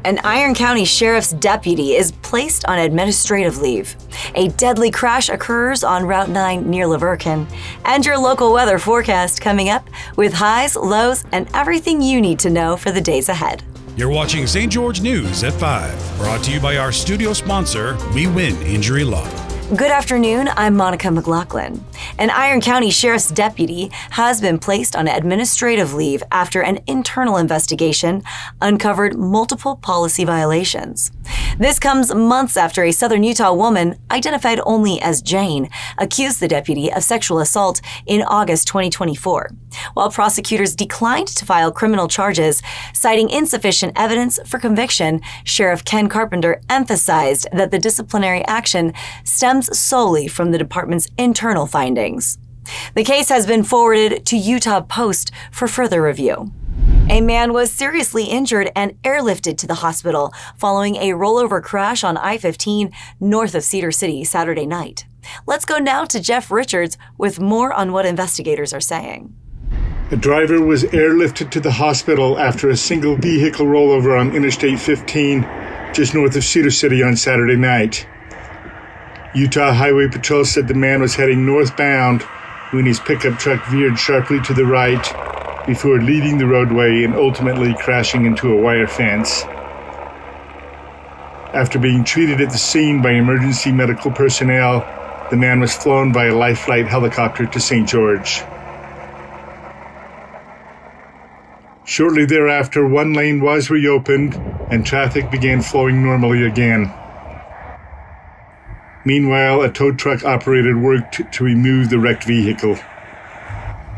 An Iron County Sheriff's deputy is placed on administrative leave. A deadly crash occurs on Route 9 near Laverkin. And your local weather forecast coming up with highs, lows, and everything you need to know for the days ahead. You're watching St. George News at 5, brought to you by our studio sponsor, We Win Injury Law. Good afternoon, I'm Monica McLaughlin. An Iron County Sheriff's deputy has been placed on administrative leave after an internal investigation uncovered multiple policy violations. This comes months after a Southern Utah woman, identified only as Jane, accused the deputy of sexual assault in August 2024. While prosecutors declined to file criminal charges, citing insufficient evidence for conviction, Sheriff Ken Carpenter emphasized that the disciplinary action stems solely from the department's internal findings. The case has been forwarded to Utah Post for further review. A man was seriously injured and airlifted to the hospital following a rollover crash on I-15 north of Cedar City Saturday night. Let's go now to Jeff Richards with more on what investigators are saying. A driver was airlifted to the hospital after a single vehicle rollover on Interstate 15 just north of Cedar City on Saturday night. Utah Highway Patrol said the man was heading northbound when his pickup truck veered sharply to the right before leaving the roadway and ultimately crashing into a wire fence. After being treated at the scene by emergency medical personnel, the man was flown by a Life Flight helicopter to St. George. Shortly thereafter, one lane was reopened and traffic began flowing normally again. Meanwhile, a tow truck operator worked to remove the wrecked vehicle.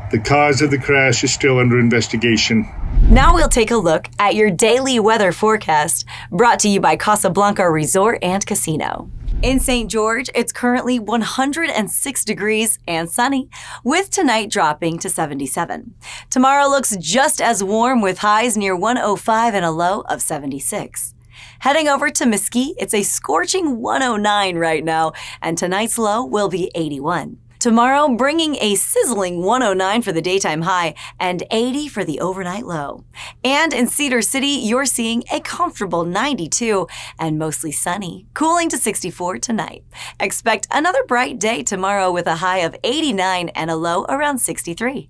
The cause of the crash is still under investigation. Now we'll take a look at your daily weather forecast, brought to you by Casablanca Resort and Casino. In St. George, it's currently 106 degrees and sunny, with tonight dropping to 77. Tomorrow looks just as warm with highs near 105 and a low of 76. Heading over to Mesquite, it's a scorching 109 right now, and tonight's low will be 81. Tomorrow, bringing a sizzling 109 for the daytime high and 80 for the overnight low. And in Cedar City, you're seeing a comfortable 92 and mostly sunny, cooling to 64 tonight. Expect another bright day tomorrow with a high of 89 and a low around 63.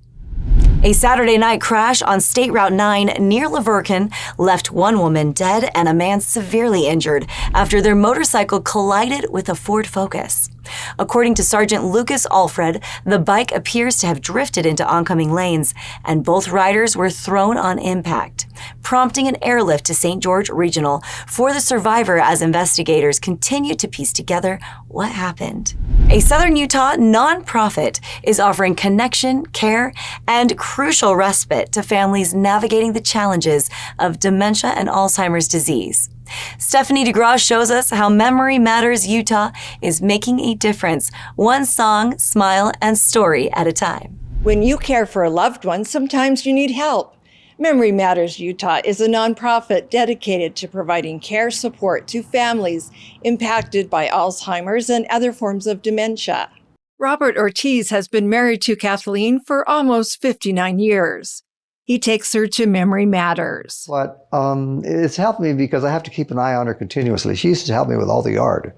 A Saturday night crash on State Route 9 near Laverkin left one woman dead and a man severely injured after their motorcycle collided with a Ford Focus. According to Sergeant Lucas Alfred, the bike appears to have drifted into oncoming lanes, and both riders were thrown on impact, prompting an airlift to St. George Regional for the survivor as investigators continue to piece together what happened. A Southern Utah nonprofit is offering connection, care, and crucial respite to families navigating the challenges of dementia and Alzheimer's disease. Stephanie DeGraw shows us how Memory Matters Utah is making a difference, one song, smile, and story at a time. When you care for a loved one, sometimes you need help. Memory Matters Utah is a nonprofit dedicated to providing care support to families impacted by Alzheimer's and other forms of dementia. Robert Ortiz has been married to Kathleen for almost 59 years. He takes her to Memory Matters. But it's helped me because I have to keep an eye on her continuously. She used to help me with all the yard,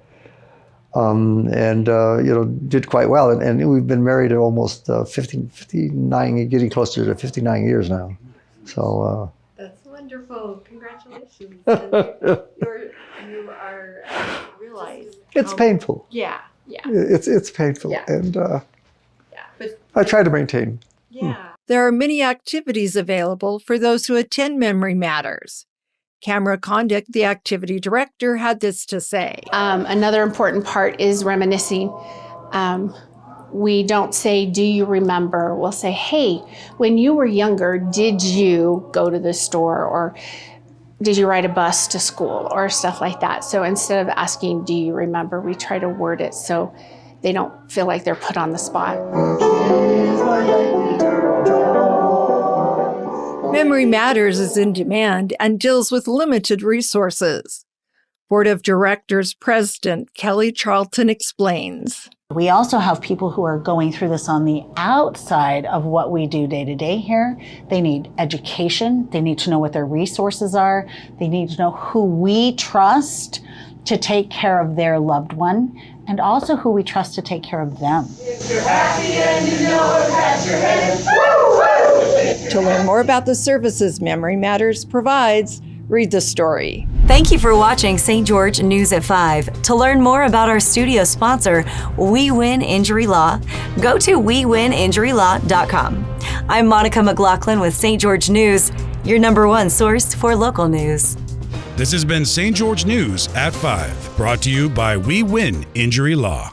did quite well. And we've been married almost 59, getting closer to 59 years now. So that's wonderful. Congratulations. And you are realize it's painful. Yeah. It's painful, yeah. And But I try to maintain. yeah. There are many activities available for those who attend Memory Matters. Camera Condick, the activity director, had this to say. Another important part is reminiscing. We don't say, do you remember? We'll say, hey, when you were younger, did you go to the store, or did you ride a bus to school, or stuff like that. So instead of asking, do you remember, we try to word it so they don't feel like they're put on the spot. Memory Matters is in demand and deals with limited resources. Board of Directors President Kelly Charlton explains. We also have people who are going through this on the outside of what we do day to day here. They need education. They need to know what their resources are. They need to know who we trust to take care of their loved one, and also who we trust to take care of them. If you're happy and you know it, pat your head. To learn more about the services Memory Matters provides, read the story. Thank you for watching St. George News at 5. To learn more about our studio sponsor, We Win Injury Law, go to wewininjurylaw.com. I'm Monica McLaughlin with St. George News, your #1 source for local news. This has been St. George News at 5, brought to you by We Win Injury Law.